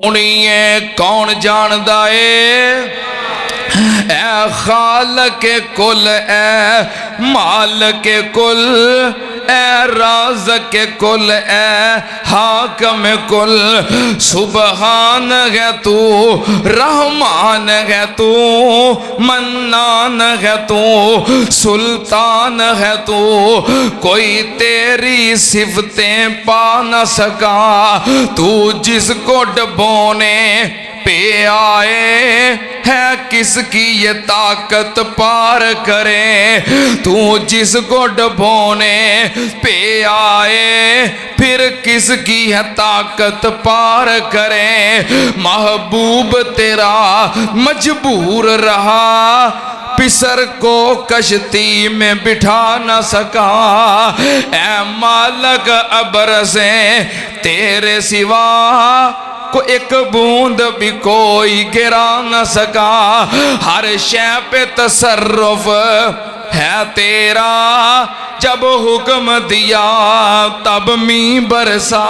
उनिए कौन जानदा है ऐ खालक कुल ऐ मालिक कुल ऐ राज़िक कुल ऐ हाकिम कुल सुबहान है तू रहमान है तू मन्नान है तू सुल्तान है तू कोई तेरी सिफतें पा न सका तू जिसको डबोने पे आए है किसकी ये ताकत पार करे तू जिसको डबोने पे आए फिर किसकी है ताकत पार करे महबूब तेरा मजबूर रहा पिसर को कश्ती में बिठा न सका ऐ मालक अबर से तेरे सिवा को एक बूंद भी कोई गिरा न सका हर शय पे तसर्रुफ है तेरा जब हुक्म दिया तब मी बरसा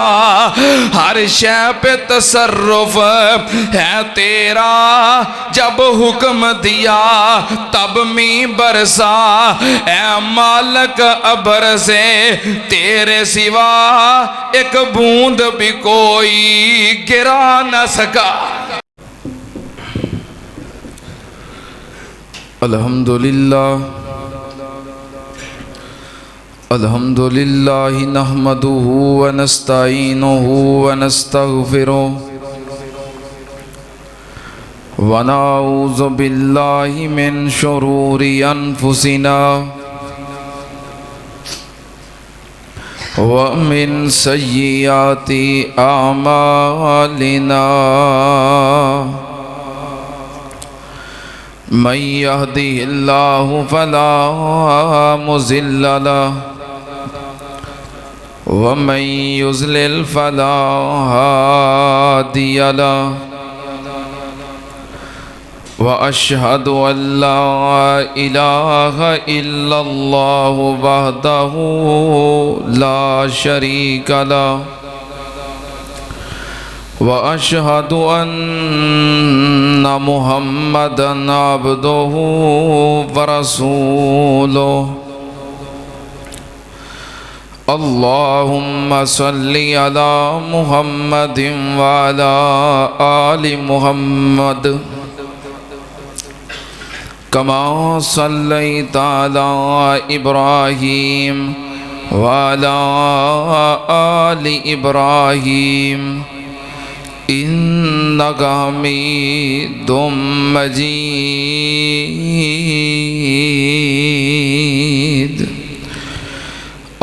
हर शय पे तसर्रुफ है तेरा जब हुक्म दिया तब मी बरसा ऐ मालक अबर से तेरे सिवा एक बूंद भी कोई गिरा न सका। अल्हम्दुलिल्लाह अल्हम्दुलिल्लाहि नहमदुहु व नस्तईनुहु व नस्तगफिरुहु व नऊज़ु बिल्लाहि मिन शुरूरि अनफुसिना व मिन सय्यिआति अमालिना मन यहदिहिल्लाहु फला मुज़िल्ल लहु व मन युज़लिल फला हादिय लहु व अशहदु अल्ला इलाहा इल्लल्लाहु वहदहु ला शरीका लहु व अशहदु अन्ना मुहम्मदन अब्दुहु व रसूलुहु अल्लाहुम्मा सल्लि अला मुहम्मदिन व अला आलि मुहम्मद कमा सल्लैता अला इब्राहीम व अला आलि इब्राहीम इन्नका हमीदुम मजीद।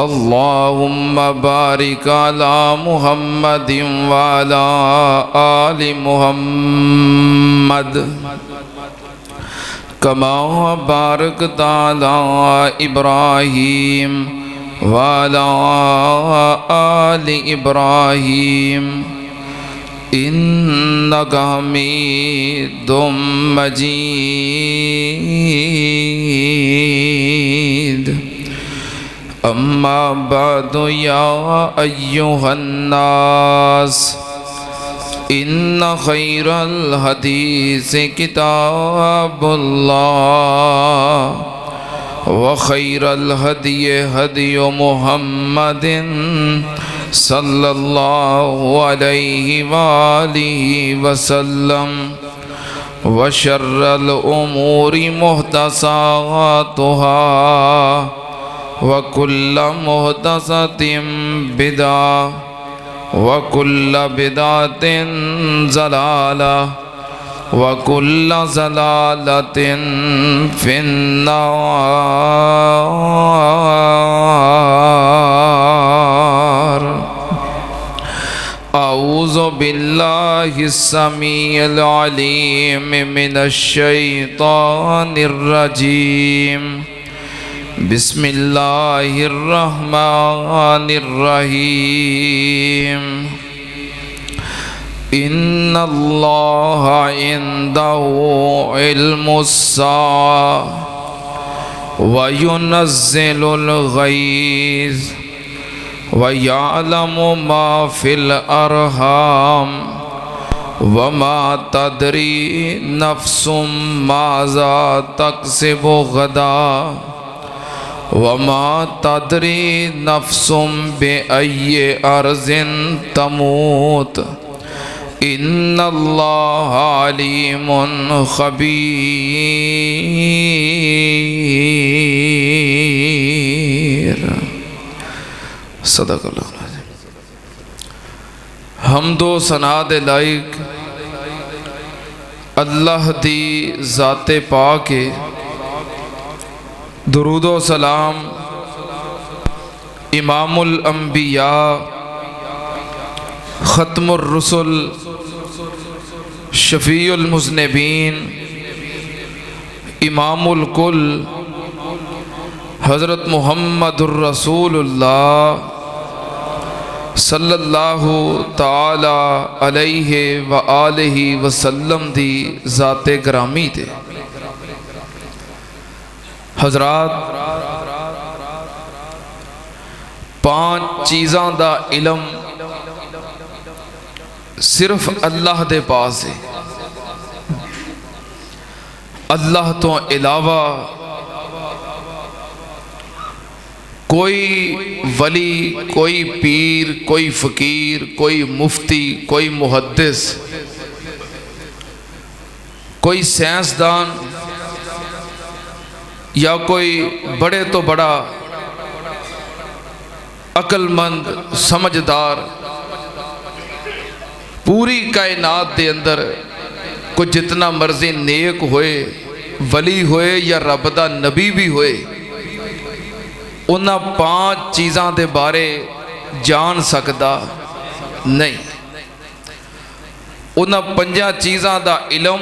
अल्लाहुम्मा बारिक अला मुहम्मदिन व अला आलि मुहम्मद कमा बारकता अला इब्राहीम व अला आलि इब्राहीम इन्नका हमीदुम मजीद। अम्मा बअदु या अय्युहन्नास इन्न खैरल हदीस किताबुल्लाह व खैरल हदी हदी मुहम्मदिन सल्लल्लाहु अलैहि वालिहि वसल्लम व शर्रल उमूरि मुहदसातुहा व कुल्ल मुहदसतिन बिदा व कुल्ल बिदातिन ज़लाला व कुल्ल ज़लालतिन फिन्नार। औज़ु बिल्लाहिस समीइल अलीम मिनश शैतानिर रजीम। बिस्मिल्लाहिर्रहमानिर्रहीम। इन्नल्लाहा इंदहु इल्मुस्साअ व युनज़्ज़िलुल गैज़ व यअलमु मा फिल अरहाम वमा तदरी नफ्सुम माज़ा तक्सिबु गदा वमा तदरी नफ्सुम बिअय्यि अर्ज़िन तमूत इन्नल्लाह अलीमुन खबीर। सदक़ल्लाहु अज़ीम। हमदो सना दे लायक अल्लाह दी ज़ाते पाक है। दुरूदो सलाम इमामुल अंबिया ख़त्मुर रुसुल शफ़ीउल मुज़निबीन इमामुल कुल हज़रत मुहम्मदुर रसूलुल्लाह सल्लल्लाहु ताला अलैहि व आलिहि वसल्लम दी ज़ाते ग्रामी थे। हज़रात, 5 चीज़ां दा इलम सिर्फ अल्लाह दे पास है। अल्लाह तो इलावा कोई वली, कोई पीर, कोई फ़कीर, कोई मुफ्ती, कोई मुहद्दिस, कोई साइंसदान या कोई बड़े तो बड़ा अक्लमंद समझदार पूरी कायनात दे अंदर कोई जितना मर्जी नेक होए, वली होए या रब दा नबी भी होए, उन्हां 5 चीज़ां दे बारे जान सकदा नहीं। उन्हां 5 चीज़ां दा इलम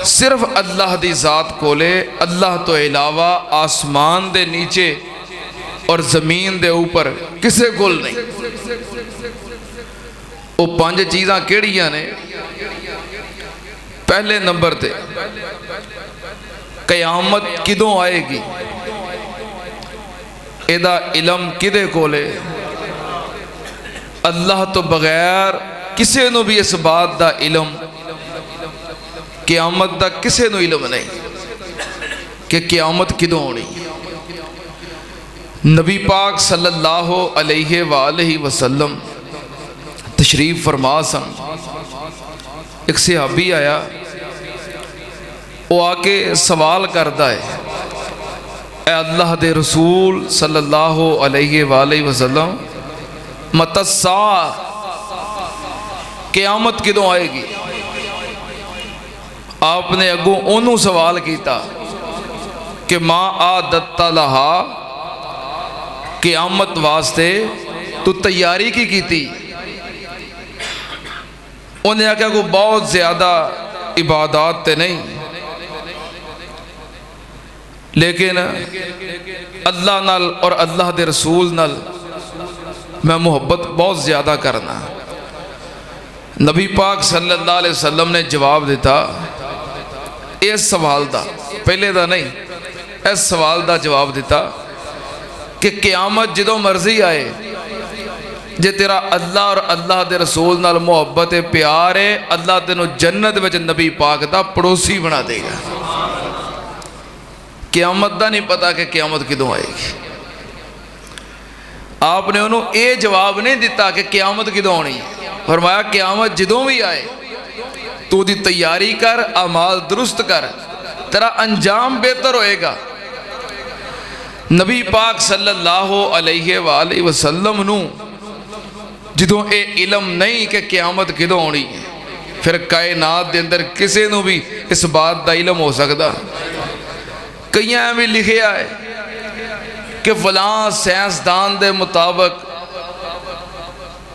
सिर्फ अल्लाह दी ज़ात कोले, अल्लाह तो इलावा आसमान दे नीचे और ज़मीन दे ऊपर किसे कोल नहीं। वो 5 चीज़ां केड़ियां ने? पहले नंबर ते क़यामत किदों आएगी, एदा इलम किदे कोले? अल्लाह तो बगैर किसे नू भी इस बात दा इलम, क़यामत दा किसे नू इलम नहीं कि क़यामत किदों होनी। नबी पाक सल्लल्लाहु अलैहि वालैहि वसल्लम तशरीफ फरमा सन। एक सहाबी आया, वो आके सवाल करता है, ए अल्लाह दे रसूल सल्लल्लाहु अलैहि वालैहि वसल्लम, मतस्सा, क़यामत किदों आएगी? आपने अगों ओनू सवाल किया कि माँ आदत्ता लहा, क़यामत वास्ते तू तैयारी की? उन्हें आख्या को बहुत ज़्यादा इबादत ते नहीं, लेकिन अल्लाह नाल और अल्लाह दे रसूल नाल मैं मुहब्बत बहुत ज़्यादा करना। नबी पाक सल्लल्लाहु अलैहि वसल्लम ने जवाब दिता, इस सवाल दा, पहले दा नहीं, इस सवाल दा जवाब दिता कि क़यामत जदों मर्जी आए, जे तेरा अल्लाह और अल्लाह दे रसूल नाल मुहब्बत है, प्यार है, अल्लाह तेनों जन्नत विच नबी पाक दा पड़ोसी बना देगा। क़यामत दा नहीं पता कि क़यामत किदों आएगी। आपने उन्होंने ये जवाब नहीं दिता कि क़यामत किदों आनी है। फरमाया क़यामत जदों भी आए तू दी तैयारी कर, अमाल दुरुस्त कर, तेरा अंजाम बेहतर होएगा। नबी पाक सल्लल्लाहु अलैहि वालैहि वसल्लम नू जदों ये इलम नहीं कि क़यामत किदों आनी है, फिर कायनात दे अंदर किसी नू भी इस बात का इलम हो सकता? कईयां भी लिखिया है कि फलां साइंसदान दे मुताबिक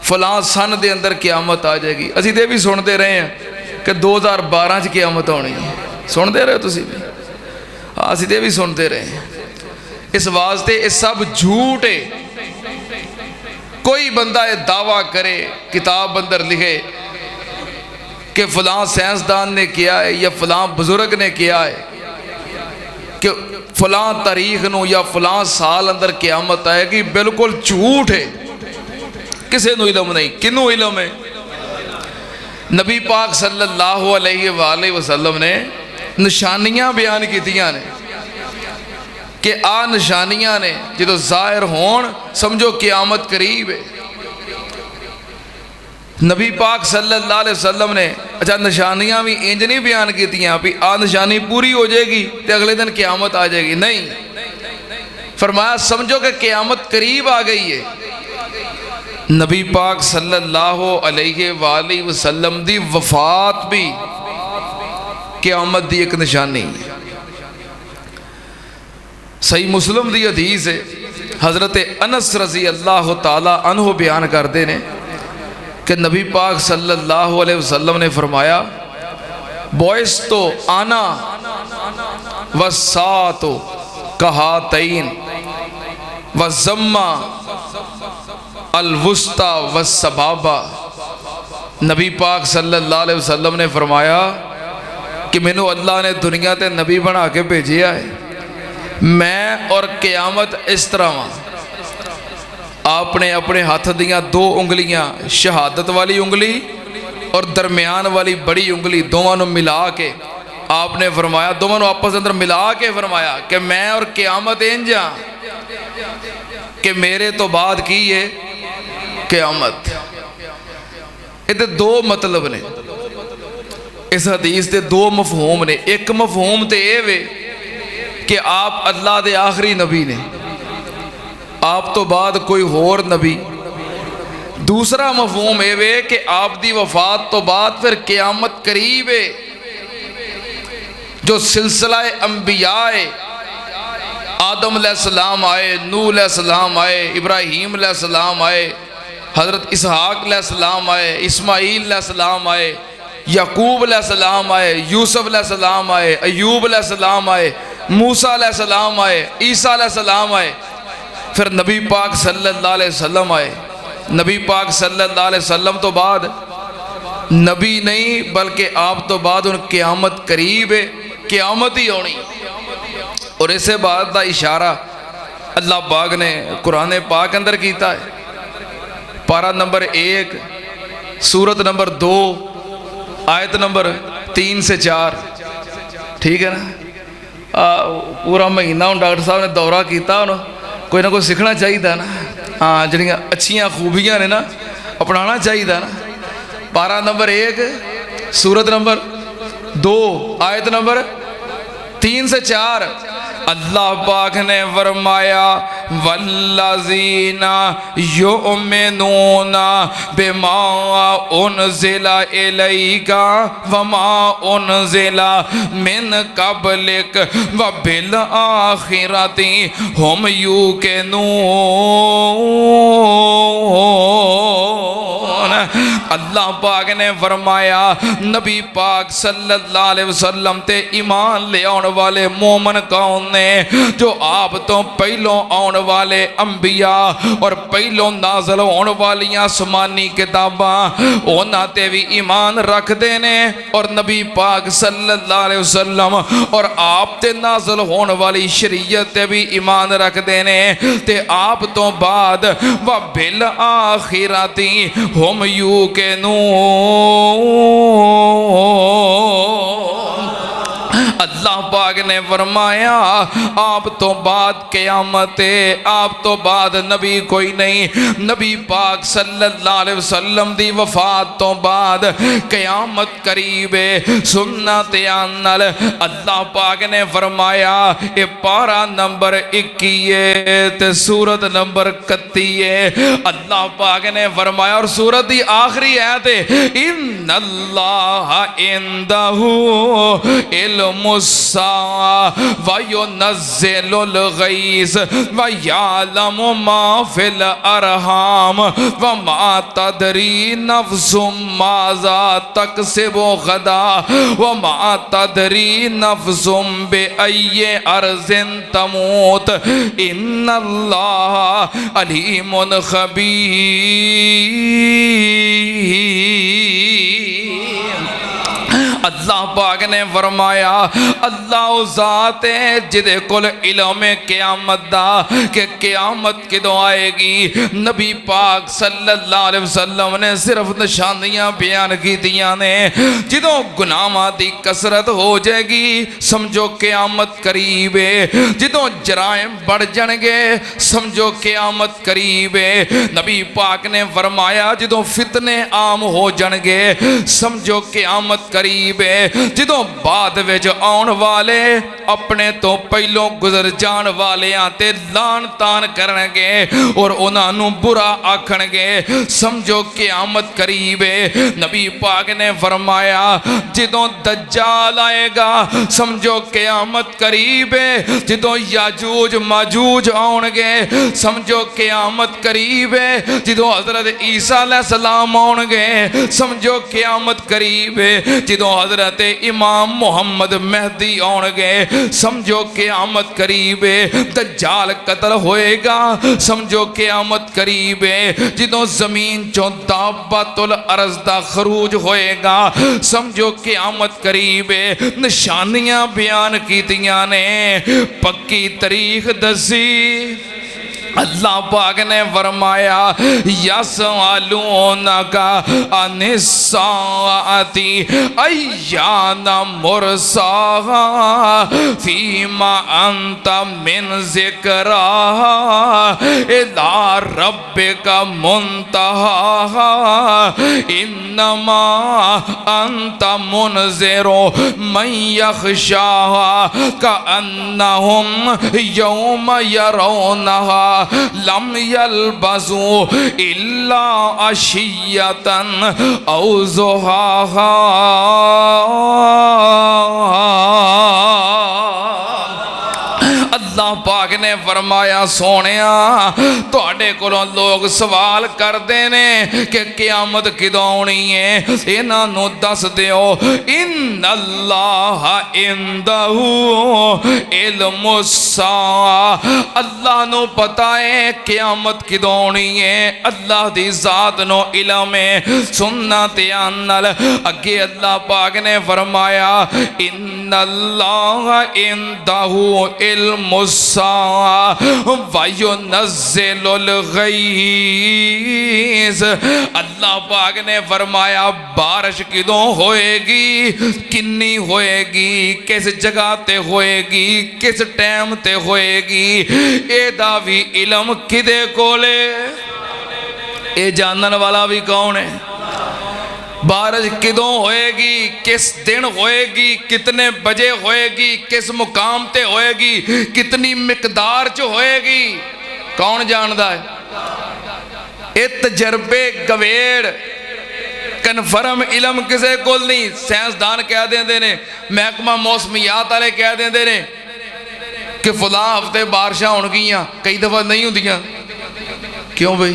फलां सन दे अंदर क़यामत आ जाएगी। असीं तो भी सुनते रहे हैं कि 2012 च क़यामत आनी है। सुनते रहे तुसीं भी? असीं तो भी सुनते रहे हैं। इस वास्ते ये सब झूठ है। कोई बंदा ये दावा करे, किताब अंदर लिखे कि फलां साइंसदान ने किया है या फलां बुजुर्ग ने किया है कि फलां तारीख नू या फलां साल अंदर क़यामत आएगी, बिल्कुल झूठ है। किसी नू इलम नहीं। किनू इलम है? नबी पाक सल्लल्लाहु अलैहि वसल्लम ने निशानियां बयान कीतियां ने कि आ निशानियां ने जो जाहिर होण समझो क़यामत करीब है। नबी पाक सल्लल्लाहु अलैहि वसल्लम ने अच्छा निशानियां भी इंज नहीं बयान कीतियां भी आ निशानी पूरी हो जाएगी तो अगले दिन क़यामत आ जाएगी, नहीं, फरमाया समझो कि क़यामत करीब आ गई है। नबी पाक सल्लल्लाहु अलैहि वसल्लम दी वफात भी क़यामत दी एक निशानी है। सही मुस्लिम दी हदीस है, हज़रत अनस रज़ी अल्लाह तआला अन्हु बयान करते हैं कि नबी पाक सल्लल्लाहु अलैहि वसल्लम ने फरमाया बॉयस तो आना वसातो कहातैन वज़म्मा अलवुस्ता वस्सबाबा। नबी पाक सल्लल्लाहु अलैहि वसल्लम ने फरमाया कि मैनू अल्लाह ने दुनिया ते नबी बना के भेजिया है, मैं और क़यामत इस तरह वां। आपने अपने हाथ दियाँ दो उंगलियां शहादत वाली उंगली और दरमियान वाली बड़ी उंगली दोनों मिला के आपने फरमाया, दोनों आपस अंदर मिला के फरमाया कि मैं और क़यामत इंज आ कि मेरे तो बाद की है क़यामत। ये दो मतलब ने इस हदीस के, दो मफहूम ने। एक मफहूम तो यह वे कि आप अल्लाह के आखिरी नबी ने, आप तो बाद कोई होर नबी। दूसरा मफहूम ये वे कि आप दी वफात तो बाद फिर क़यामत करीब है। जो सिलसिला अंबिया है, आदम अलैहिस्सलाम आए, नूह अलैहिस्सलाम आए, इब्राहीम अलैहिस्सलाम आए, हज़रत इसहाक अलैहिस्सलाम आए, इस्माईल अलैहिस्सलाम आए, याकूब अलैहिस्सलाम आए, यूसुफ अलैहिस्सलाम आए, अयूब अलैहिस्सलाम आए, मूसा अलैहिस्सलाम आए, ईसा अलैहिस्सलाम आए, फिर नबी पाक सल्लल्लाहु अलैहि वसल्लम आए। नबी पाक सल्लल्लाहु अलैहि वसल्लम तो बाद नबी नहीं बल्कि आप तो बाद उन क़यामत करीब है, क़यामत ही होनी। और इसे बात का इशारा अल्लाह पाक ने कुरान पाक अंदर किया है। पारा नंबर 1 सूरत नंबर 2 आयत नंबर 3 से 4, ठीक है ना। पूरा महीना हूँ डॉक्टर साहब ने दौरा किया, कोई ना कोई सीखना चाहिए ना। हाँ, जड़ियाँ अच्छियाँ खूबियाँ ने ना अपनाना चाहिए ना। पारा नंबर 1 सूरत नंबर 2 आयत नंबर 3 से 4 अल्लाह पाक ने फरमाया वल्लज़ीना युमिनूना बिमा उनज़िला इलैका वमा उनज़िला मिन क़ब्लिक व बिल आखिरति हुम यूक़िनून। अल्लाह पाक ने फरमाया नबी पाक सल्लल्लाहु अलैहि वसल्लम ते ईमान ले आने वाले मोमन कौन ने, जो आप तो पहलों आने वाले अंबिया और पहलों नाज़िल होने वाली आसमानी किताबां उन्हां ते भी ईमान रखते ने, और नबी पाक सल्लल्लाहु अलैहि वसल्लम और आप ते नाज़िल होने वाली शरीयत ते भी ईमान रखते ने। ते आप तो बाद व बिल आखिरती हुम यूक़िनून। अल्लाह पाक ने फरमाया आप तो बाद क़यामत है, आप तो बाद नबी कोई नहीं। नबी पाक सल्लल्लाहु अलैहि वसल्लम दी वफात तो बाद क़यामत करीब है। सुन्नत आनल अल्लाह पाक ने फरमाया ये पारा नंबर 21 ते सूरत नंबर 31 अल्लाह पाक ने फरमाया, और सूरत दी आखिरी आयत है इन्नल्लाह इंदहू इल्मुस्सा व युनज़्ज़िलुल गैस व यअलमु मा फिल अरहाम व मा तदरी नफ्सुम माज़ा तकसिबु गदा व मा तदरी नफ्सुम बिअय्यि अर्ज़िन तमूत इन्नल्लाह अलीमुन खबीर। अल्लाह पाक ने फरमाया अल्लाह ज़ात है जिदे कोल इल्म क़यामत दा कि क़यामत किदों आएगी। नबी पाक सल्लल्लाहु अलैहि वसल्लम ने सिर्फ निशानियां बयान कीतियां ने। जिदों गुनाहां दी कसरत हो जाएगी समझो क़यामत करीब है। जिदों जराइम बढ़ जाएंगे समझो क़यामत करीब है। नबी पाक ने फरमाया जिदों फितने आम हो जाएंगे समझो क़यामत करीब है। जिदों बाद विच आउण वाले अपने तो पहलों गुजर जाण वालियां ते लान तान करनगे और उन्हां नूं बुरा आखणगे समझो क़यामत करीब है। नबी पाक ने फरमाया जिदों दज्जाल आएगा समझो क़यामत करीब है। जिदों याजूज माजूज आउणगे समझो क़यामत करीब है। जिदों हज़रत ईसा अलैहिस्सलाम आउणगे समझो क़यामत करीब है। जिदों हज़रत इमाम मुहम्मद मेहदी आउणगे समझो क़यामत करीब है। दज्जाल कत्ल होएगा समझो क़यामत करीब है। जिदों ज़मीन चों दाब्बतुल अर्ज़ दा खरूज होएगा समझो क़यामत करीब है। निशानियां बयान कीतियां ने पक्की तारीख दसी। अल्लाह पाक ने फरमाया यसअलूनका अनिस्साअति अय्याना मुरसाहा फीमा अंत मिन ज़िक्राहा इला रब्बिका मुंतहा इन्नमा अंत मुनज़िरु मन यख़शाहा कअन्नहुम यौम यरौनहा लम यल्बसू इल्ला अशियतन औ ज़ुहाहा। अल्लाह पाक ने फरमाया सोनिया तुहाडे कोलों लोग सवाल करते ने कि क़यामत किदों आउणी है इन्हां नूं दस दिओ इन्नल्लाह इंदहू इल्मुस्सा अल्लाह नूं पता है क़यामत किदों आउणी है। अल्लाह दी ज़ात नूं इल्म है। सुनना ध्यान नाल अगे अल्लाह पाक ने फरमाया इन्नल्लाह इंदहू इल्मुस्सा वयुनज़्ज़िलुल गैज़। अल्लाह पाक ने फरमाया बारिश किदों होएगी किन्नी होएगी किस जगह ते होएगी किस टाइम ते होएगी एदा भी इल्म किदे कोले ए जानन वाला भी कौन है। बारिश किदों होएगी किस दिन होएगी कितने बजे होएगी किस मुकाम ते होएगी कितनी मिकदार च होएगी कौन जानदा है। ये तजर्बे गवेड़ कन्फर्म इलम किसी को नहीं। साइंसदान कह देंगे ने महकमा मौसमियात वाले कह देंगे ने कि फला हफ्ते बारिशां होणगियां कई दफ़ा नहीं होंदियां। क्यों बई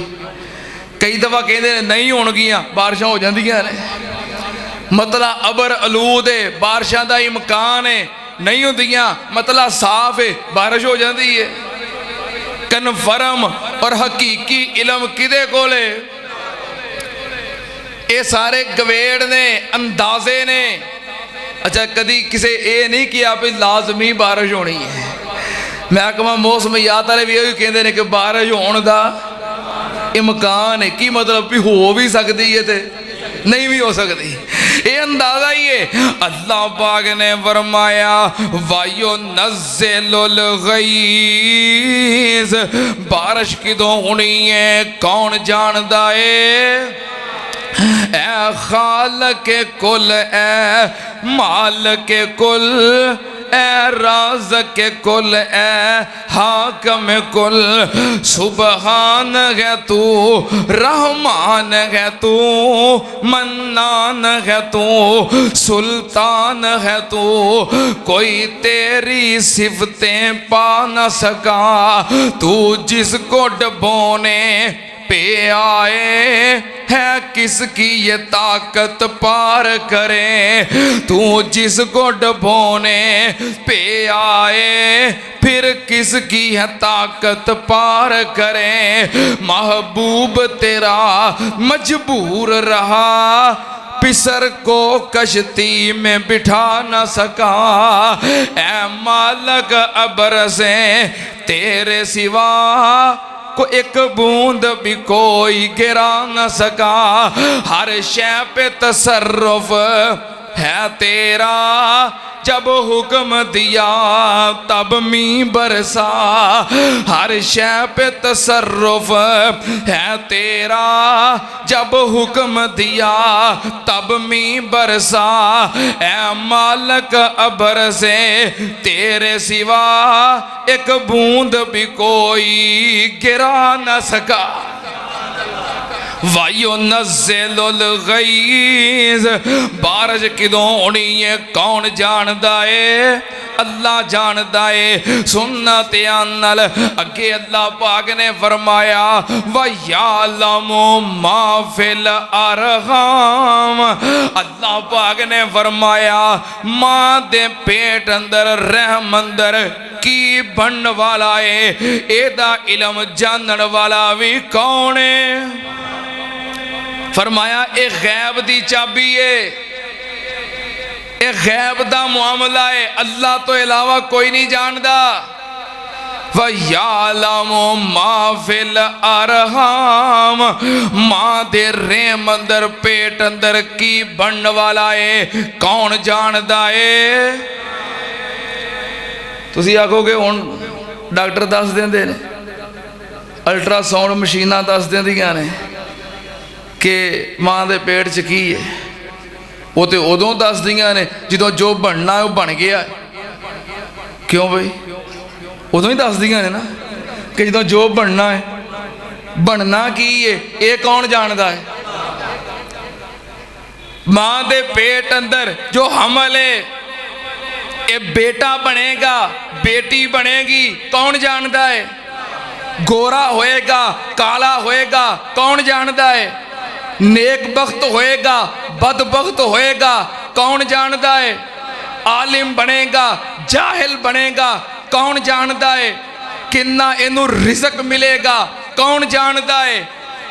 कई दफ़ा कहते नहीं होणगियां बारिशां हो जांदियां ने। मतलब अबर अलूद है बारिशां दा इम्कान है नहीं होंदियां मतलब साफ है बारिश हो जाती है। कन्फर्म और हकीकी इलम किदे कोले ये सारे गवेड़ ने अंदाजे ने। अच्छा कदी किसी ये नहीं किया भी लाजमी बारिश होनी है। महकमा मौसमियात वाले भी यही कहते हैं कि बारिश होने का इम्कान है की मतलब भी हो भी सकती है तो नहीं भी हो सकती ये अंदाजा ही है। अल्लाह पाक ने फरमाया वयुनज़्ज़िलुल गैज़ बारिश किदों होनी है कौन जानदा है। ए खालिक कुल ए मालिक कुल ए राज़िक़ कुल ए हाकिम कुल सुबहान है तू रहमान है तू मन्नान है तू सुल्तान है तू कोई तेरी सिफतें पा न सका। तू जिसको डबोने पे आए है किसकी ये ताकत पार करे। तू जिसको डबोने पे आए फिर किसकी है ताकत पार करे। महबूब तेरा मजबूर रहा पिसर को कश्ती में बिठा न सका, ऐ मालक अबर से तेरे सिवा को एक बूंद भी कोई गिरा न सका। हर शय पे तसर्रुफ है तेरा, जब हुक्म दिया तब मी बरसा। हर शय पे तसर्रुफ है तेरा, जब हुक्म दिया तब मी बरसा। ऐ मालक अबर से तेरे सिवा एक बूंद भी कोई गिरा न सका। वायु नज़्ज़िलुल गैज़, बारिश किदों होनी है कौन जानदा है? अल्लाह जानदा है। सुन्नत अनल अगे अल्लाह पाक ने फरमाया व यालमु मा फिल अरहम। अल्लाह पाक ने फरमाया मां दे पेट अंदर रहम अंदर की बनने वाला है, एदा इलम जानने वाला भी कौन है? फरमाया एक गैब दी चाबी है, एक गैब दा मामला है, अल्लाह तो इलावा कोई नहीं जानदा। व यालमु मा फिल अरहम, मां दे रेम अंदर पेट अंदर की बनने वाला है कौन जानदा है? तुसी आखोगे हुण डॉक्टर दस देंदे ने, अल्ट्रासाउंड मशीनां दस देंदियां ने कि मां दे पेट च की है। वो तो उदों दस दियां ने जो जो बनना है वो बन गया। क्यों भाई? उदों ही दस दियां ने ना कि जो जो बनना है बनना की है ये कौन जानता है? मां दे पेट अंदर जो हमल है ये बेटा बनेगा बेटी बनेगी कौन जानता है? गोरा होएगा काला होएगा कौन जानता है? नेक बख्त होएगा बदबख्त होएगा कौन जानता है? आलिम बनेगा जाहिल बनेगा कौन जानता है? किन्ना इनू रिज़्क मिलेगा कौन जानता है?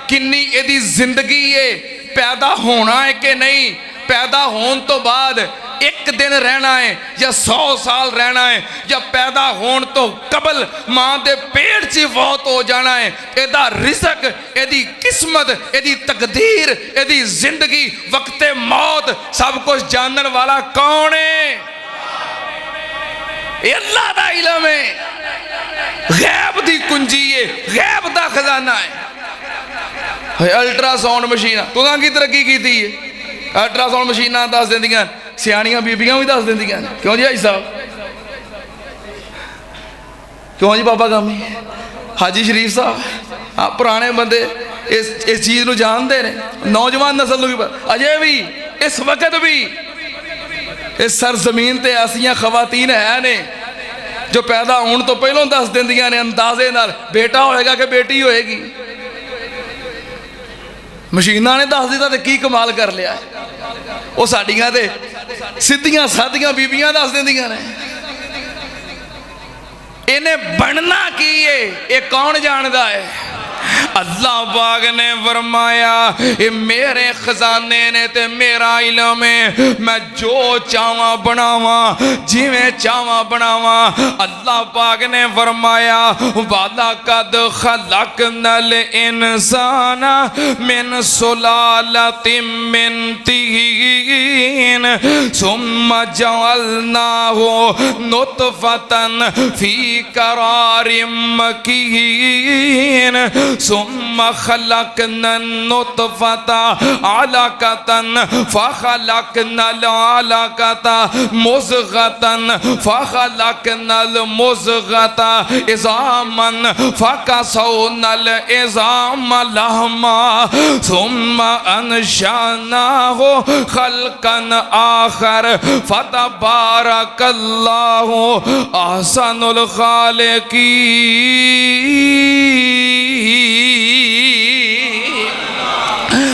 किन्नी इहदी जिंदगी है, पैदा होना है कि नहीं, पैदा होने तो बाद एक दिन रहना है या 100 साल रहना है, या पैदा होने तो कबल मां दे पेट च फौत हो जाना है। एदा रिज़्क, एदी किस्मत, एदी तकदीर, एदी जिंदगी, वक्ते मौत सब कुछ जानने वाला कौन है? अल्लाह दा इल्म है, गैब दी कुंजी है, गैब दा खजाना है। अल्ट्रासाउंड मशीन तुहां की तरक्की की थी है? अल्ट्रासाउंड मशीनां दस देंदियां, सियाणियां बीबियां भी दस देंदियां। क्यों जी हाजी साहब? क्यों जी बाबा गामी हाजी शरीफ साहब? हाँ, पुराने बंदे इस चीज़ को जानते हैं, नौजवान नस्ल भी अजे भी इस वक्त भी इस सरजमीन ते ऐसियां खवातीन है ने जो पैदा होने तो पहलों दस देंदियां ने अंदाजे नाल बेटा होएगा कि बेटी होएगी। मशीनां ने दस दिता तो की कमाल कर लिया। वो साडियां ते सीधियां सादियां बीबियां दस देंदियां ने। इन्हें बनना की है ये कौन जानता है? अल्लाह पाक ने फरमाया ये मेरे खजाने ने ते मेरा इल्म है, मैं जो चावा बनावा जिवें चावा बनावा। अल्लाह पाक ने फरमाया वाला कद खलकनल इंसाना मिन सुलालतिम मिन तीन सुम्मा जअलनाहु नुतफतन फी करारिम मकीन सुम्मा खलकनन नुतफता अलकतन फखलकनल अलकता मुज़गतन फखलकनल मुज़गता इज़ामन फकसौनल इज़ाम लहमा सुम्मा अनशानाहु खल्कन आखर फतबारकल्लाहु अहसनुल खालिकीन।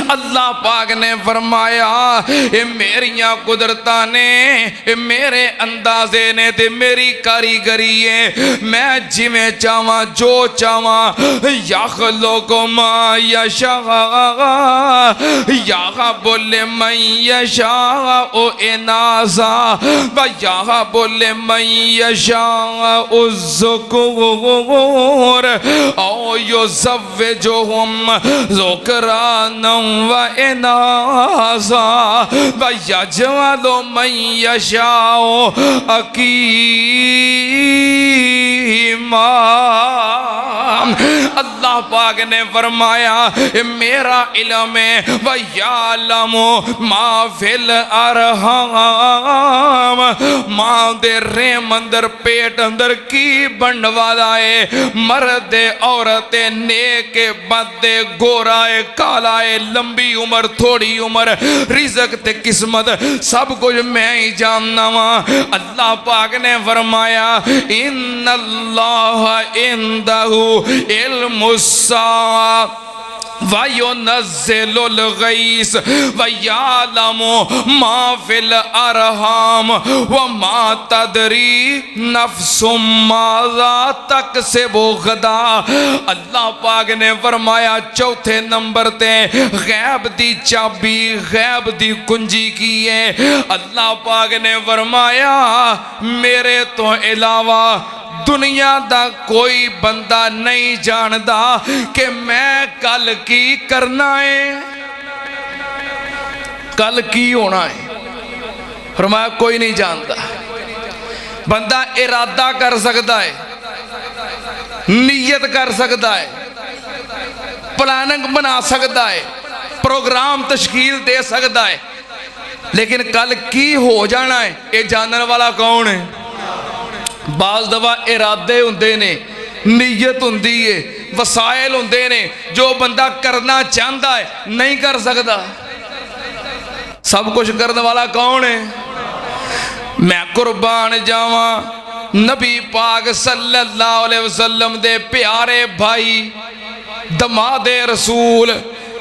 अल्लाह अल्लाह पाक ने फरमाया ये मेरिया कुदरतां ने, ये मेरे अंदाजे ने ते मेरी कारीगरी है। मैं जिमें चाहवा जो चाहवा यखलुकु मा यशा या बोले मैं यशा ओ इनासा या बोले मैं यशा उज़्ज़ुकूर ओ युज़व्विजुहुम ज़ुकरानम व इनासा व यजअलु मन यशाउ अकीमा। अल्लाह पाक ने फरमाया मेरा इल्म है व यालमु मा फिल अरहाम, मां दे रेम अंदर पेट अंदर की बनने वाला है, मर्द औरत नेक बद गोरा है काला है, लंबी उम्र थोड़ी उम्र, रिज़्क ते किस्मत सब कुछ मैं ही जानना वा। अल्लाह पाक ने फरमाया इन्नल्लाह इंदहु इल्मुस्सा वयुनज़्ज़िलुल गैस वयअलमु मा फिल अरहाम व मा तदरी नफ्सुम माज़ा तकसिबु गदा। अल्लाह पाक ने फरमाया चौथे नंबर ते गैब दी चाबी गैब दी कुंजी की है। अल्लाह पाक ने फरमाया मेरे तो इलावा दुनिया दा कोई बंदा नहीं जानता कि मैं कल की करना है, कल की होना है। फरमाया कोई नहीं जानता। बंदा इरादा कर सकता है, नीयत कर सकता है, प्लानिंग बना सकता है, प्रोग्राम तश्कील दे सकता है, लेकिन कल की हो जाना है ये जानने वाला कौन है? बाज़ दफा इरादे हुंदे ने, नीयत हुंदी है, वसाइल हुंदे ने, जो बंदा करना चाहता है नहीं कर सकता। सब कुछ करने वाला कौन है? मैं कुर्बान जावा नबी पाक सल्लल्लाहु अलैहि वसल्लम दे प्यारे भाई दमादे रसूल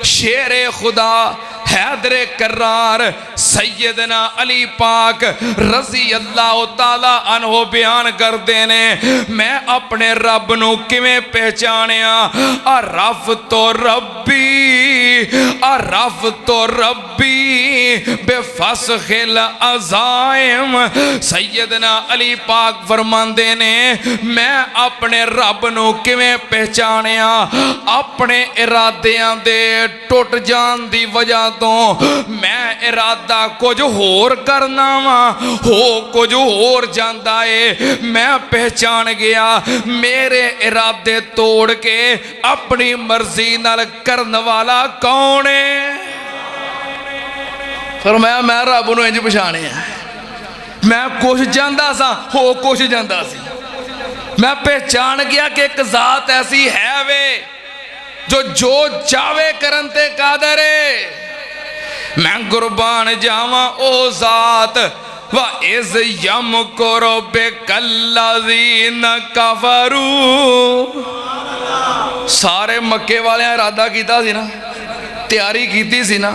शेरे खुदा हैदरे करार सैयदना अली पाक रज़ी अल्लाह ताला अन्हो बयान करते ने मैं अपने रब नू किवें पहचानिया। अरफ तो रब्बी बेफसखिल अज़ाइम। सैयदना अली पाक फरमांदे ने मैं अपने रब नू किवें पहचानिया, अपने इरादियां दे टुट जान दी वजह तो मैं इरादा कुछ होर करना वा, हो कुछ होर जांदा है। मैं पहचान गया मेरे इरादे तोड़ के अपनी मर्जी नाल करने वाला कौन है। फरमाया मैं रब नूं इंज पछाणिया, मैं कुछ जांदा सा हो कुछ जांदा सी। मैं पहचान गया कि एक जात ऐसी है वे जो चावे करन ते कादर है। मैं कुर्बान जावा ओ जात व इज़ यमकुरु बिकल्लज़ीना कफरू। सारे मक्के वाले इरादा कीता सी ना, तैयारी कीती सी ना,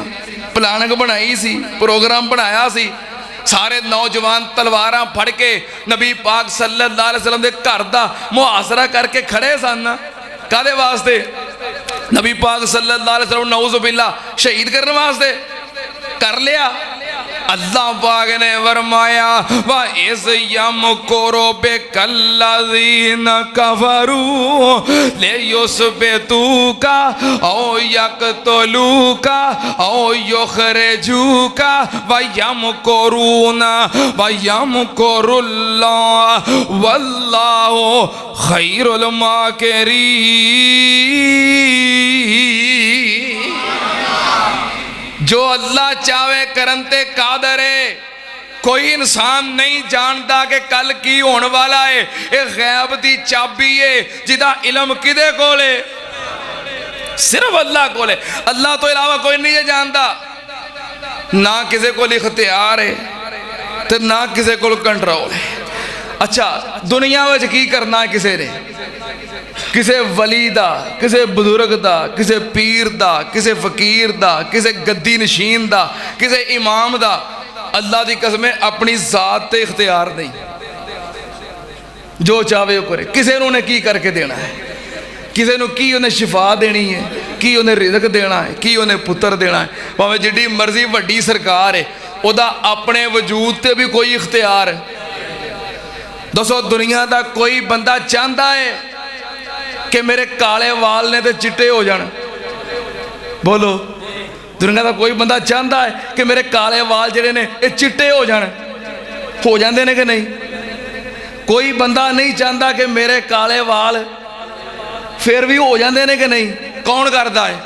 प्लानिंग बनाई सी, प्रोग्राम बनाया सी। सारे नौजवान तलवारां फड़ के नबी पाक सल्लल्लाहु अलैहि वसल्लम दे घर दा मुहासरा करके खड़े सन। कादे वास्ते? नबी पाक सल्लल्लाहु अलैहि वसल्लम नऊज़ बिल्लाह शहीद करने वास्ते कर लिया। अल्लाह पाक ने फरमाया व इज़ यमकुरु बिकल्लज़ीना कफरू लियुस्बितूका औ यक़्तुलूका औ युख़रिजूका व यमकुरूना व यमकुरुल्लाह वल्लाहु खैरुल माकिरीन। जो अल्लाह चावे करन ते कादर है। कोई इंसान नहीं जानता कि कल की होने वाला है। ये गैब दी चाबी है जिदा इल्म किदे कोल है? सिर्फ अल्लाह कोल है। अल्लाह तो इलावा कोई नहीं जानता। ना किसी को इख्तियार है तो ना किसी को कंट्रोल है। अच्छा दुनिया में की करना है किसी ने? किसी वली दा, किसी बुजुर्ग दा, किसी पीर दा, किसी फकीर दा, किसी गद्दी नशीन दा, किसी इमाम दा अल्लाह की कसम अपनी जात ते इख्तियार नहीं, जो चाहे वो करे। किसी ने उन्हें की करके देना है, किसी ने की उन्हें शिफा देनी है, की उन्हें रिजक देना है, की उन्हें पुत्र देना है। भावें जिड्डी मर्जी वड्डी सरकार है, उहदा अपने वजूद ते भी कोई इख्तियार है। दसो दुनिया का कोई बंदा चाहता है कि मेरे काले वाल ने तो चिट्टे हो जान? बोलो, दुनिया का कोई बंदा चाहता है कि मेरे काले वाल जिहड़े ने ये चिट्टे हो जान? हो जाते हैं कि नहीं? कोई बंदा नहीं चाहता कि मेरे काले वाल फिर भी हो जाते हैं कि नहीं? कौन करता है?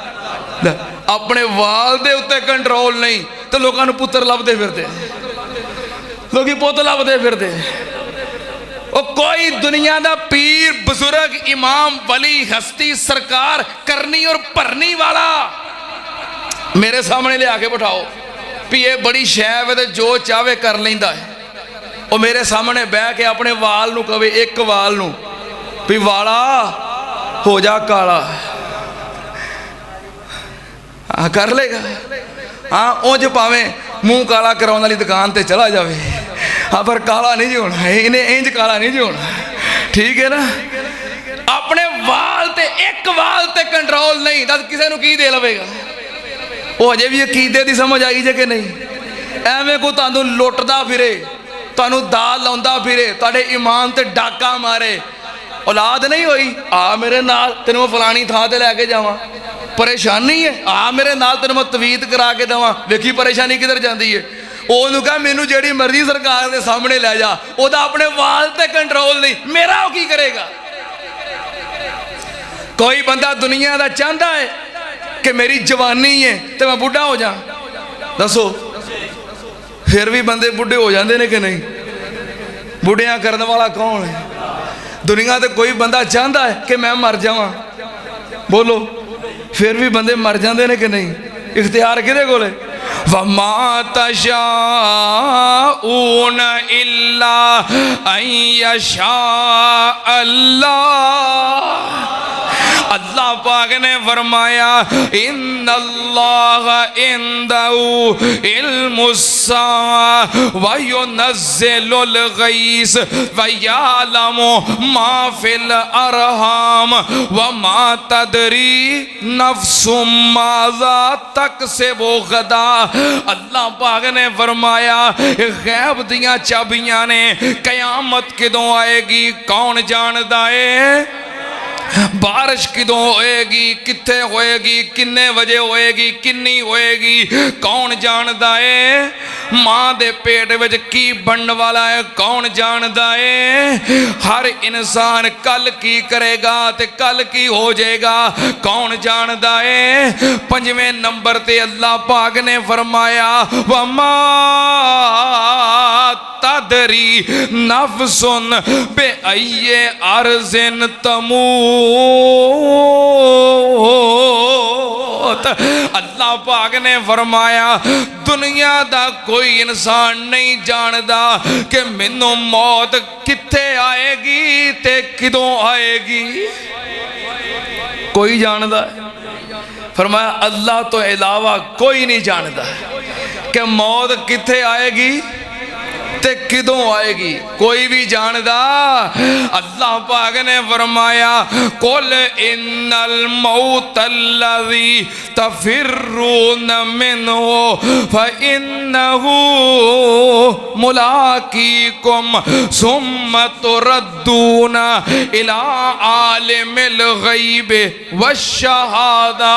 अपने वाल दे उत्ते कंट्रोल नहीं तो लोगों को पुत्र लभदे फिरदे, लोग पुत लभदे फिरदे। और कोई दुनिया का पीर बुजुर्ग इमाम वली हस्ती सरकार करनी और भरनी वाला मेरे सामने ले आके बिठाओ भी ये बड़ी शैव है, जो चाहे कर लेंदा है। वो मेरे सामने बह के अपने वाल नूं कवे, एक वाल नूं भी वाला हो जा काला, हाँ कर लेगा। हाँ उंज भावें मुँह काला कराने वाली दुकान ते चला जाए, हाँ पर काला नहीं जी होना, इन्हें इंज काला नहीं जी होना, ठीक है ना? अपने वाल ते एक वाल ते कंट्रोल नहीं, दस किसी को की दे लवेगा? वो अजे भी अकीदे की समझ आई जे कि नहीं? एवें को तुहानू लुटदा फिरे, तुहानू दाल लाउंदा फिरे, तुहाडे ईमान ते डाका मारे, औलाद नहीं होई आ मेरे नाल तेन मैं फलानी थां ते लैके जावां, परेशानी है आ मेरे नाल तेन मैं तवीत करा के देवां, वेखी परेशानी किधर जाती है। ओनू कह मैनू जेड़ी मर्जी सरकार के सामने लै जा, ओदा अपने वाल ते कंट्रोल नहीं, मेरा वो की करेगा? कोई बंदा दुनिया का चाहता है कि मेरी जवानी है तो मैं बुढ़ा हो जा, दसो फिर भी बंदे बुढ़े हो जाते हैं कि नहीं? बुढ़िया करने वाला कौन है? दुनिया ते कोई बंदा चाहता है कि मैं मर जावां? बोलो, फिर भी बंदे मर जाते हैं कि नहीं? इख्तियार किहदे कोल है? वमा तशाऊन इल्ला अन यशा अल्लाह। अल्लाह पाक ने फरमाया इन्नल्लाह इंदहु इल्मुस्सा व युनज़्ज़िलुल गईस व यअलमु मा फिल अरहाम व मा तदरी नफ्सुम माज़ा तकसिबु गदा। अल्लाह पाक ने फरमाया गैब दियां चाबियां ने, कयामत किदों आएगी कौन जानदा है? बारिश किदों होएगी, कित्थे होएगी, किन्ने बजे होएगी, किन्नी होएगी, कौन जानदा है? मां दे पेट विच की बनने वाला है कौन जानदा है? हर इंसान कल की करेगा ते कल की हो जाएगा कौन जानदा है? पंजवें नंबर ते अल्लाह पाक ने फरमाया वमा तदरी नफ्सुन बे अय्ये अर्ज़िन तमूत। अल्लाह पाक ने फरमाया दुनिया दा कोई इंसान नहीं जानदा कि मैनू मौत कित्थे आएगी ते किदों आएगी। कोई जानदा? फरमाया अल्लाह तो इलावा कोई नहीं जानदा कि मौत कित्थे आएगी ते किदों आएगी, कोई भी जानदा? अल्लाह पाक ने फरमाया कुल इन्नल मौतल्लज़ी तफिर्रून मिन्हु फइन्नहु मुलाकीकुम सुम्मा तुरद्दूना इला आलिमिल गैबि वश्शहादा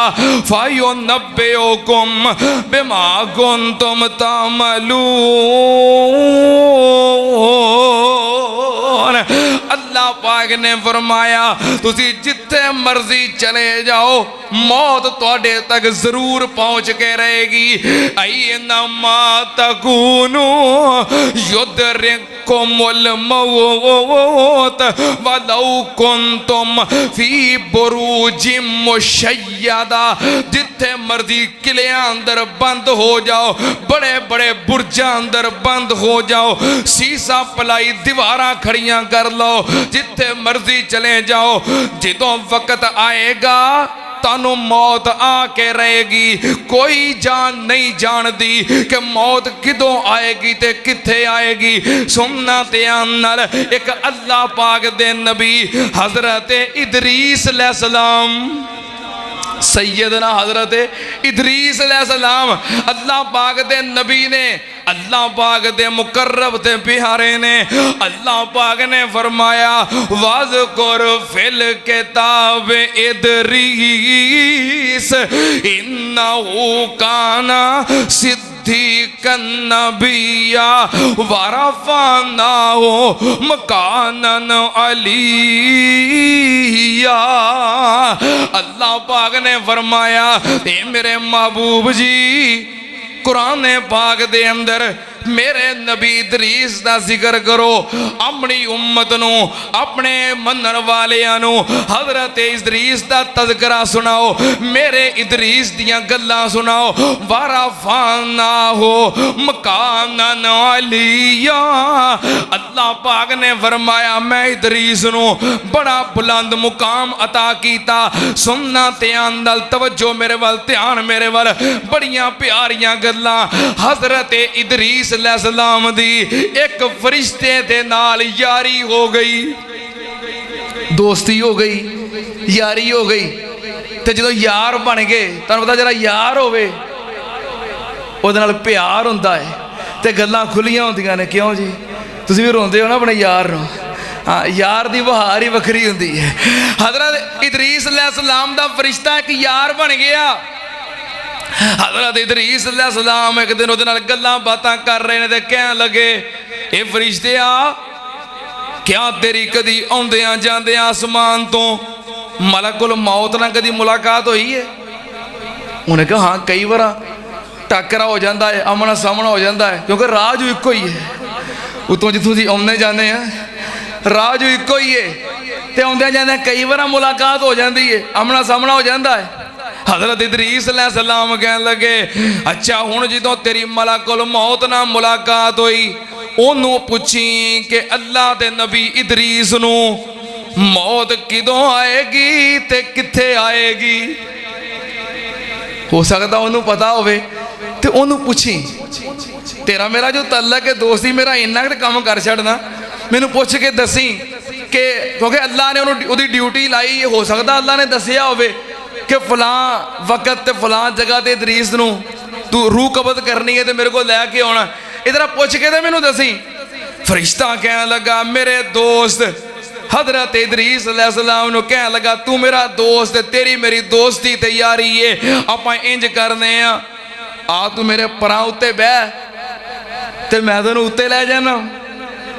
फयुनब्बिउकुम बिमा कुंतुम तामलून। अल्लाह पाक ने फरमाया तुसी जिथे मर्जी चले जाओ मौत तुहाडे तक जरूर पहुंच के रहेगी। अय्यनमा तकूनु युदरिकुमुल मौत वलौ कुंतुम फी बुरूजिम मुशय्यदा। जिथे मर्जी किलियां अंदर बंद हो जाओ, बड़े बड़े बुर्जा अंदर बंद हो जाओ, शीशा पलाई दीवारां खड़ियां कर लो, जिथे मर्जी चले जाओ, जिदों वक्त आएगा तानू मौत आके रहेगी। कोई जान नहीं जानती कि मौत किदों आएगी ते किथे आएगी। सुनना ध्यान नाल, एक अल्लाह पाक दे नबी हजरत इदरीस अलैहिस्सलाम, सैयदना हजरत इदरीस अलैहिस्सलाम अल्लाह पाक दे नबी ने, अल्लाह पाक दे मुकर्रब ते प्यारे ने, अल्लाह पाक ने फरमाया वाज़कुर फिल किताब इदरीस इन्नहु काना सिद्दीक़न नबिय्या वरफ़अनाहु मकानन अलिय्या। अल्लाह पाक ने फरमाया ए मेरे महबूब जी, कुरान पाक दे अंदर मेरे नबी इदरीस दा जिक्र करो, अपनी उम्मत नू, अपने मनन वालियां नू हजरत इदरीस दा तज़किरा सुनाओ, मेरे इदरीस दियां गल्लां सुनाओ। वारफ़अना हो मकानन अलिय्या, अल्लाह पाक ने फरमाया मैं इदरीस नू बड़ा बुलंद मुकाम अता कीता। सुनना ध्यान नाल, तवज्जो मेरे वाल, ध्यान मेरे वाल, बड़ियां प्यारियां गल्लां। हजरत इदरीस अलैहिस्सलाम दी एक फरिश्ते दे नाल यारी हो गई, दोस्ती हो गई, यारी हो गई। ते जो यार बन गए, तुहानू पता जरा यार होवे ओहदे नाल प्यार हुंदा है ते गल्लां खुलियां हुंदियां ने। क्यों जी, तुसीं भी रोंदे हो ना अपने यार नू? हाँ, यार दी बहार ही वखरी हुंदी है। हजरत इदरीस अलैहिस्सलाम दा फरिश्ता एक यार बन गया। हजरत इदरीस अलैहिस्सलाम एक दिन उहदे नाल गल्लां बातां कर रहे ने ते कहन लगे ए फरिश्तिया, क्या तेरी कदी आउंदियां जांदियां आसमान तो मलकुल मौत नाल कदी मुलाकात हुई है? उन्हें कहा हाँ, कई बार टक्करा हो जाता है, आमना सामना हो जाता है, क्योंकि राह जो इको ही है। उतों जितों जी आने जाने हैं राह जो इको ही है, तो आउंदियां जांदियां कई बार मुलाकात हो जाती है, आमना सामना हो जाता है। हजरत इदरीस अलैहिस्सलाम कहन लगे अच्छा हुण जदों तेरी मलकुल मौत नाल मुलाकात हुई, ओनू पुछी कि अल्लाह दे नबी इदरीस नू मौत किदों आएगी ते किथे आएगी। हो सकता ओनू पता होवे ते ओनू पुछी, तेरा मेरा जो तल्लक है दोस्ती मेरा इन्ना क काम कर छड़ना, मैनू पुछ के दसी कि क्योंकि अल्लाह ने उहदी ड्यूटी लाई। हो सकता अल्लाह ने दसिया होवे कि फलां वक्त ते फलां जगह ते इदरीस नू तू रूह कबज करनी है तो मेरे को लैके आना, इधर पुछ के तो मैनू दसी। फरिश्ता कहन लगा मेरे दोस्त हजरत इदरीस अलैहिस्सलाम नू कहन लगा तू मेरा दोस्त, तेरी मेरी दोस्ती ते यारी है, आपां इंज करने आ तू मेरे परां उत्ते बह ते मैं तैनूं उत्ते लै जाना,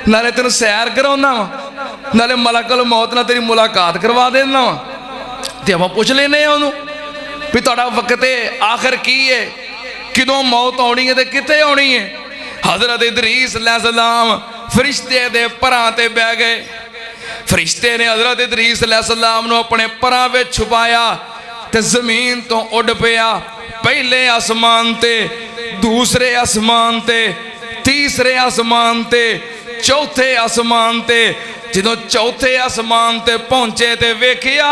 नाले तेनूं सैर कराउना वा, नाले मलकुल मौत नाल तेरी मुलाकात करवा देना वा। ते आपां पुछ लेने ओनू भी तुहाडा वक्त आखिर की है, किदों मौत आउणी है ते कित्थे आउणी है। हजरत इदरीस अलैहिस्सलाम फरिश्ते दे परां ते बह गए। फरिश्ते ने हजरत इदरीस अलैहिस्सलाम नू अपने परां विच छुपाया ते जमीन तो उड़ पिया। पहले आसमान ते, दूसरे आसमान ते, तीसरे आसमान ते, चौथे आसमान ते। जदों चौथे आसमान ते पहुंचे ते वेखिया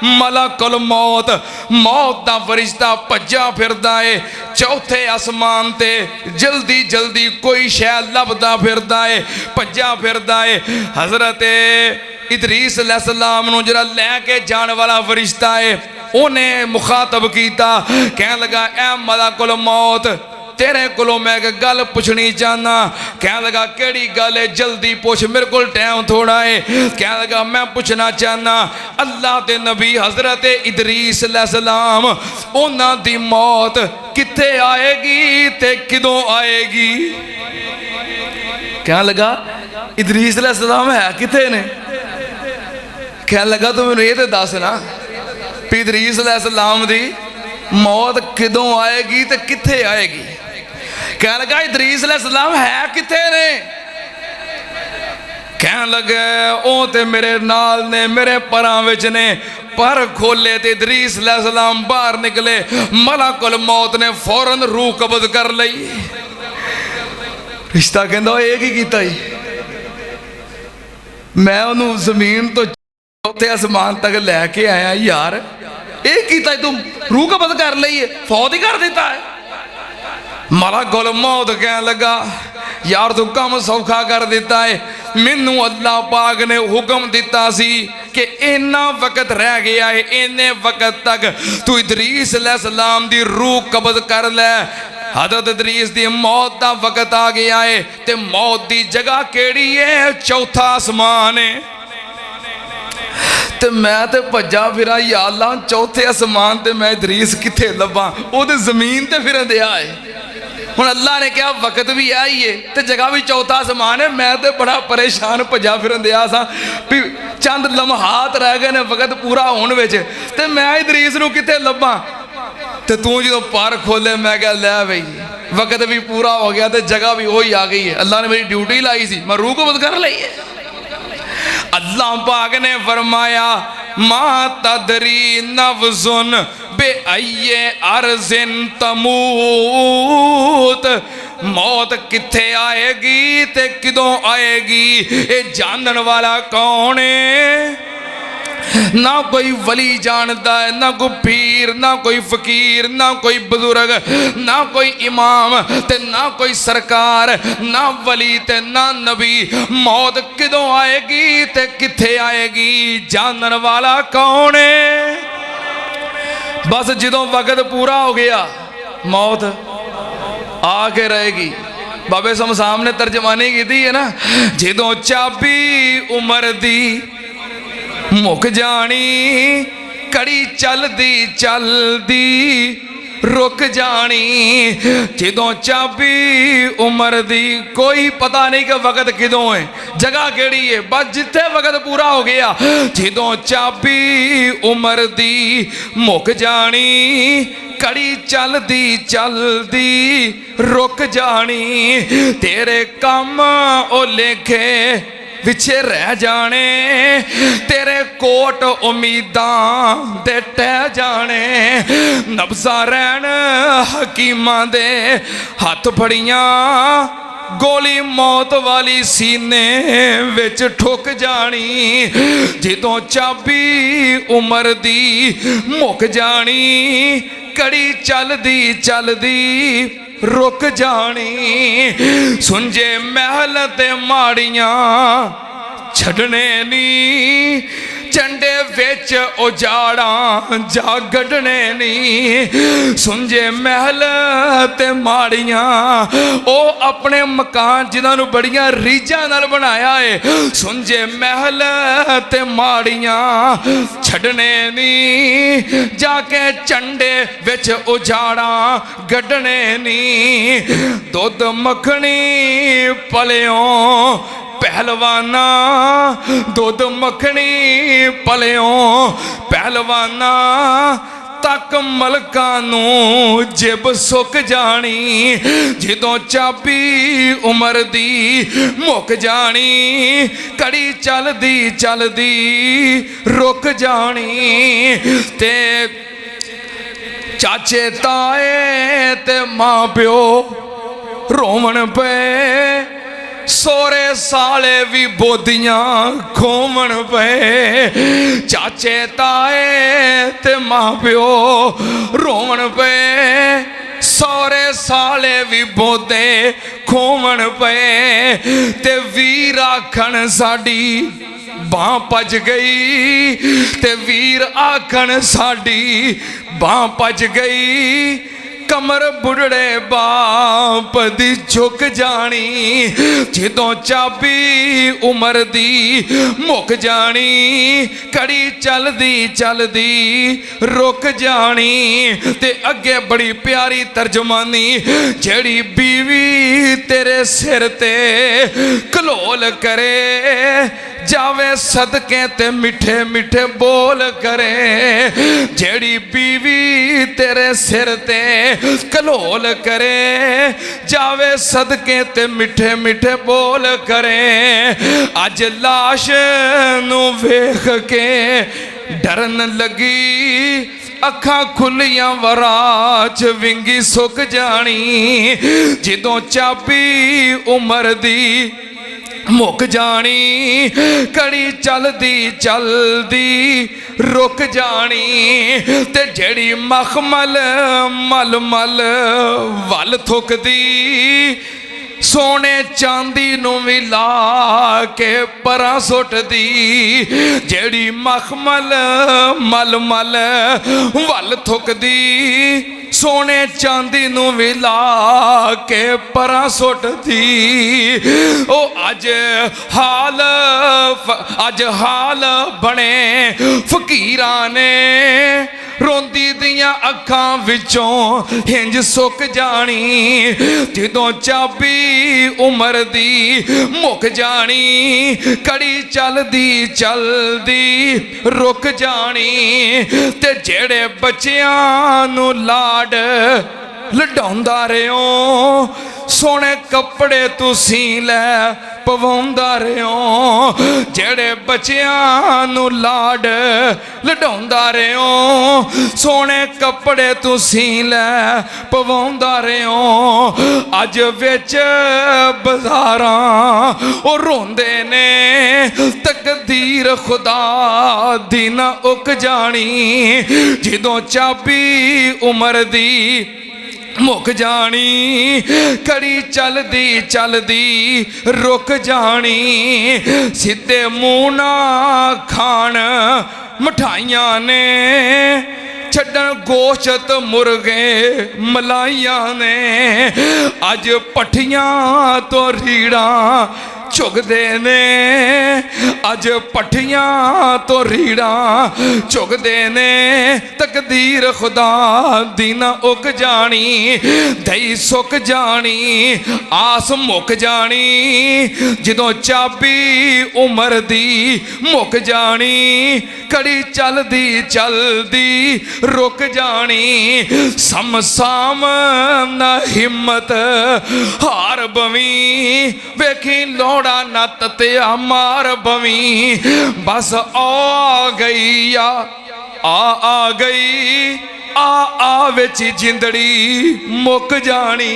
मलकुल मौत, मौत दा फरिश्ता भज्जा फिरदा है चौथे आसमान ते, जल्दी जल्दी कोई शै लभदा फिरदा है, भज्जा फिरदा है। हजरत इदरीस अलैहिस्सलाम नू जरा लैके जाण वाला फरिश्ता है उन्हें मुखातब किया, कहन लगा ए मलकुल मौत तेरे कोलों मैं एक गल पुछनी चाहना। कहने लगा केड़ी गल है, जल्दी पुछ मेरे को टाइम थोड़ा है। कहने लगा मैं पूछना चाहना अल्लाह के नबी हजरत इदरीस अलैहिस्सलाम उन्हां दी मौत किथे आएगी ते किदों आएगी। कहने लगा इदरीस अलैहिस्सलाम है किथे ने? कहने लगा तू मैनूं ये तो दस ना भी इदरीस अलैहिस्सलाम दी मौत किदों आएगी ते किथे आएगी। कहने लगा इदरीस अलैहिस्सलाम है किथे ने? कहने लगे ओ ते मेरे नाल ने, मेरे परां विच ने। पर खोले ते इदरीस अलैहिस्सलाम बाहर निकले, मलकुल मौत ने फौरन रूह कबज कर लई। रिश्ता कहंदा ये की कीता जी? मैं उन्होंने जमीन तो चौथे आसमान तक लैके आया। यार ये कीता तू रूह कबज कर ली है, फौत ही कर दिता है। माला गुल मौत कह लगा यार तू काम सौखा कर दिता है। मैनू अल्लाह पाक ने हुक्म दिता सी कि इन्ना वक्त रह गया है, इन्ने वक्त तक तू इदरीस अलैहिस्सलाम दी रूह कबज कर ले। हज़रत इदरीस दी मौत दा वक्त आ गया है ते मौत दी जगह केड़ी है? चौथा आसमान है। ते मैं ते भज्जा फिरा या अल्लाह चौथे आसमान ते मैं इदरीस किथे लभा? वो तो जमीन ते फिर दिया है। हुण अल्लाह ने कहा वक्त भी आई है ते जगह भी चौथा आसमान है। मैं तो बड़ा परेशान भज्जा फिर दिया सा भी चंद लम्हात रह गए ने वक्त पूरा होने विच ते मैं इदरीस नूं किथे लभा? ते तू जो पर खोले मैं क्या लै भाई वक्त भी पूरा हो गया तो जगह भी वही आ गई है। अल्लाह ने मेरी ड्यूटी लाई सी, मैं रूह कबज कर ली है। अल्लाह पाक ने फरमाया मा तदरी नफ्सुन बे अय्ये अर्ज़िन तमूत, मौत किथे आएगी ते किदों आएगी ये जानन वाला कौन है? ना कोई वली जानता है, ना कोई पीर, ना कोई फकीर, ना कोई बुजुर्ग, ना कोई इमाम ते ना कोई सरकार, ना वली ते ना नबी। मौत किदों आएगी ते किथे आएगी जानन वाला कौन है? बस जदों वक्त पूरा हो गया मौत आके रहेगी। बाबे शमशाम ने तर्जमानी की थी है ना, जदों चाबी उमर दी मुक जानी कड़ी चलदी चलदी रुक जानी। जदों चाबी उमर दी कोई पता नहीं कि वक्त किदों है, जगह केड़ी है, बस जिथे वक्त पूरा हो गया। जदों चाबी उमर दी मुक जानी कड़ी चलदी चलदी रुक जानी। तेरे काम ओ लेखे पिछे रह जाने, तेरे कोट उम्मीदां दे टह जाने। नब्ज़ा रहन हकीमां दे हथ फड़ियां, गोली मौत वाली सीने विच ठुक जानी। जदों चाबी उमर दी मुक जानी कड़ी चलदी चलदी रुक जानी। सुंजे महल ते माड़ियां छड़ने नी, झंडे विच उजाड़ा जा गढ़ने नी। सुंजे महल ते माड़ियां ओ अपने मकान जिन्होंने बड़ियां रीझां नाल बनाया है। सुंजे महल ते माड़ियां छड़ने नी, जाके झंडे विच उजाड़ा गढ़ने नी। दुध मखनी पलियों पहलवाना, दुध मखनी पलियों पहलवाना, तक मलकां नूं जिब सुक जानी। जदों चाबी उमर दी मुक जानी कड़ी चलदी चलदी रुक जानी। ते चाचे ताए ते मां प्यो रोवन पे, सोरे साले भी बोदियां खोमन पे। चाचे ताए ते मां प्यो रोवन पे, सोरे साले भी बोदे खोमन पे। ते वीर आखन साडी बां पज गई, ते वीर आखन साडी बां पज गई। कमर बुढ़ड़े बाप दी झुक जानी। जदों चाबी उमर दी मुक जानी कड़ी चलदी चलदी रुक जानी। ते अगे बड़ी प्यारी तर्जमानी, जेड़ी बीवी तेरे सिर ते कलोल करे, जावे सदके ते मिठे मिठे बोल करे। जेड़ी बीवी तेरे सिर ते कलोल करे, जावे सदके ते मिठे मिठे बोल करे। अज लाश नू वेख के डरन लगी, अखां खुलियां वराच विंगी सुक जानी। जदों चाबी उमर दी मुक जानी, कड़ी चलदी चलदी रुक जानी। ते जेड़ी मखमल मल मल वल थुकदी, सोने चांदी नू भी ला के परा सुटदी। जेड़ी मखमल मल मल वल थुकदी, सोने चांदी नू भी ला के परा सुटदी। ओ अज हाल बने फकीरां ने, रोंदी दियां अखां विचों हिंज सुक जानी। जदों चाबी उमर दी मुक जानी, कड़ी चलदी चलदी रुक जानी। ते जेड़े बच्चियां नू लाड लडाउंदा रहियो, सोने कपड़े तुसी लै पवाउंदा रहियो। जेड़े बच्चियां नू लाड लडाउंदा रहियो, सोने कपड़े तुसी लै पवाउंदा रहियो। अज विच बाजारां ओ रोंदे ने, तकदीर खुदा दी ना उक जानी। जदों चाबी उमर दी मुक जानी, कड़ी चलदी चलदी रुक जानी। सीधे मुंह ना खान मिठाइयां ने, छड्डन गोश्त मुर्गे मलाइयां ने। अज पट्ठियां तो रीड़ा चुगदे ने, अज पट्ठियां तो रीड़ा चुगदे ने। तकदीर खुदा दी ना उक जानी, दही सुक जानी, आस मुक जानी। जदों चाबी उमर दी मुक जानी, कड़ी चलदी चलदी रुक जानी। समसाम ना हिम्मत हार बवी, वेखी लोड़ा नत ते मार बवी। बस आ गई आ गई आ विच जिंदड़ी मुक जानी।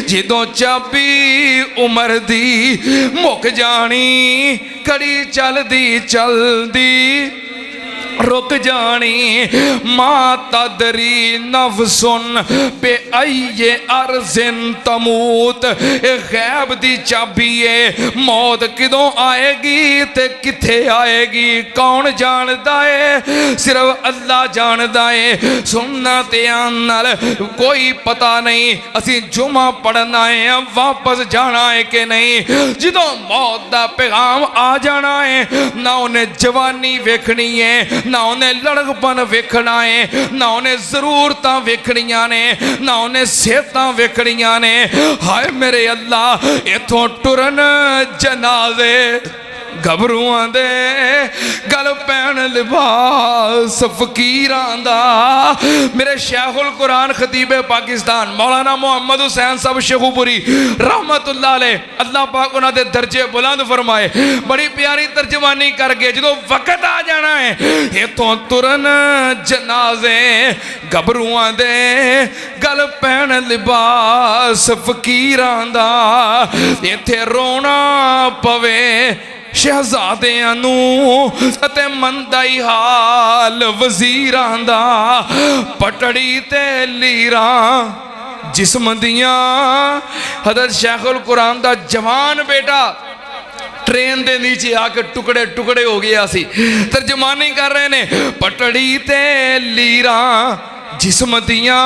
जदों चाबी उमर दी मुक जानी, कड़ी चलदी चलदी रुक जानी। मां तदरी नफसुन पे आइए अर्जिन तमूत, गैब दी चाबी है, मौत किदों आएगी ते किथे आएगी कौन जानदा है, सिर्फ अल्लाह जानदा है। सुनना ते नाल कोई पता नहीं असी जुमा पढ़ना है वापस जाना है कि नहीं। जदों मौत दा पैगाम आ जाना है, ना उन्हें जवानी वेखनी है, ना उन्हें लड़कपन वेखना है, ना उन्हें जरूरतां वेखनियां ने, ना उन्हें सेहतां वेखनियां ने। हाय मेरे अल्लाह, इथों टुरन जनाजे घबरूआं दे, गल पैन लिबास फकीरां दा। मेरे शेखुल कुरान खतीबे पाकिस्तान मौलाना मोहम्मद हुसैन साहब शेखुपुरी रहमतुल्लाह अलैह, अल्लाह पाक उन्हां दे दर्जे बुलंद फरमाए, बड़ी प्यारी तर्जमानी कर गए। जदों वक्त आ जाना है, इथों तुरन जनाजे घबरूआं दे, गल पैन लिबास फकीरां दा। इत्थे रोना पवे शहजादियां नू ते मंदाई हाल वजीरां दा। पटड़ी ते लीरां जिस्म दियां, हज़रत शेखुल कुरान दा जवान बेटा ट्रेन दे नीचे आके टुकड़े टुकड़े हो गया सी। तर्जमानी कर रहे ने, पटड़ी ते लीरां जिस्म दियां,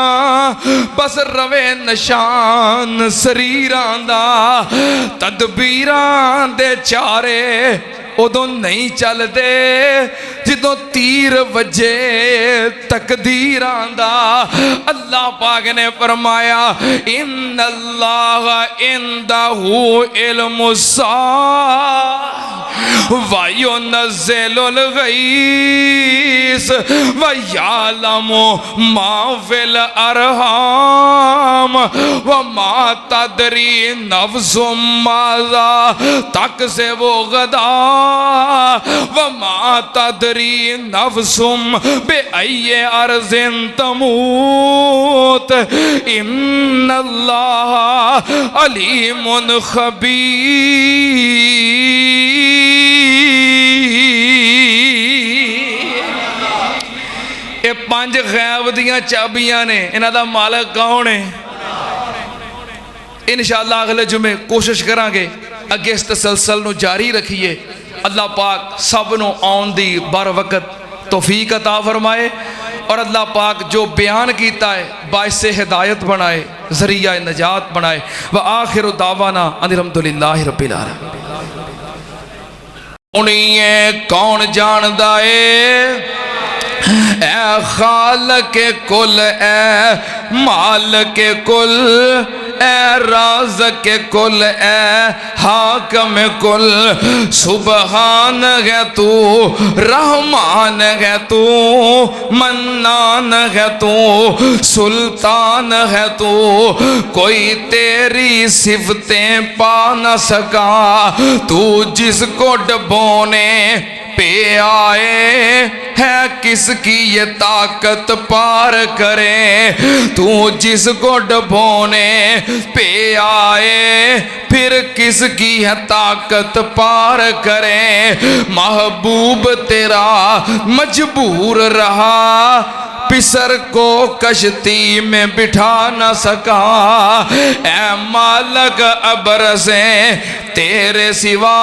बस रवे निशान शरीरां दा। तदबीरां दे चारे उदों नहीं चलदे, जदों तीर वजे तकदीरां दा। अल्लाह पाक ने फरमाया, इन्नल्लाह इंदहु इल्मुस्साअ व युनज़्ज़िलुल गईस व यअलमु मा फिल अरहाम व मा तदरी नफ्सुम माज़ा तक्सिबु गदा व मा तदरी नफ्सुम बिअय्यि अर्ज़िन तमूत इन्नल्लाह अलीमुन खबीर। ये 5 गैब दियां चाबियां ने, इन्हां दा मालक कौन है? इंशाअल्लाह अगले जुमे कोशिश करांगे अगे इस तसलसल नूं जारी रखिए। अल्लाह पाक सब नूं आउण दी बर वक्त तौफीक अता फरमाए और अल्लाह पाक जो बयान किया है बाइसे हिदायत बनाए, जरिया नजात बनाए। व आखिर दावाना अल्हम्दुलिल्लाहि रब्बिल आलमीन। उन्हीं कौन जानदा है ए खालक कुल ए मालिक कुल ए राज़िक कुल ए हाकिम कुल। सुबहान है तू, रहमान है तू, मन्नान है तू, सुल्तान है तू। कोई तेरी सिफतें पा न सका। तू जिसको डबोने पे आए है किसकी ये ताकत पार करे। तू जिसको डबोने पे आए फिर किसकी है ताकत पार करे। महबूब तेरा मजबूर रहा, पिसर को कश्ती में बिठा न सका। ऐ मालक अबर से तेरे सिवा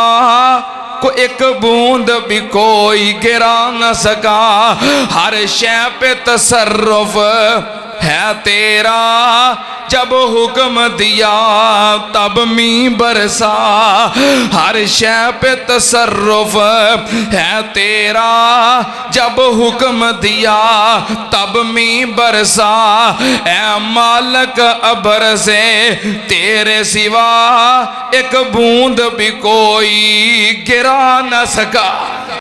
को एक बूंद भी कोई गिरा न सका। हर शय पे तसर्रुफ है तेरा, जब हुक्म दिया तब मी बरसा। हर शय पे तसर्रुफ है तेरा, जब हुक्म दिया तब मी बरसा। ऐ मालक अबर से तेरे सिवा एक बूंद भी कोई गिरा न सका।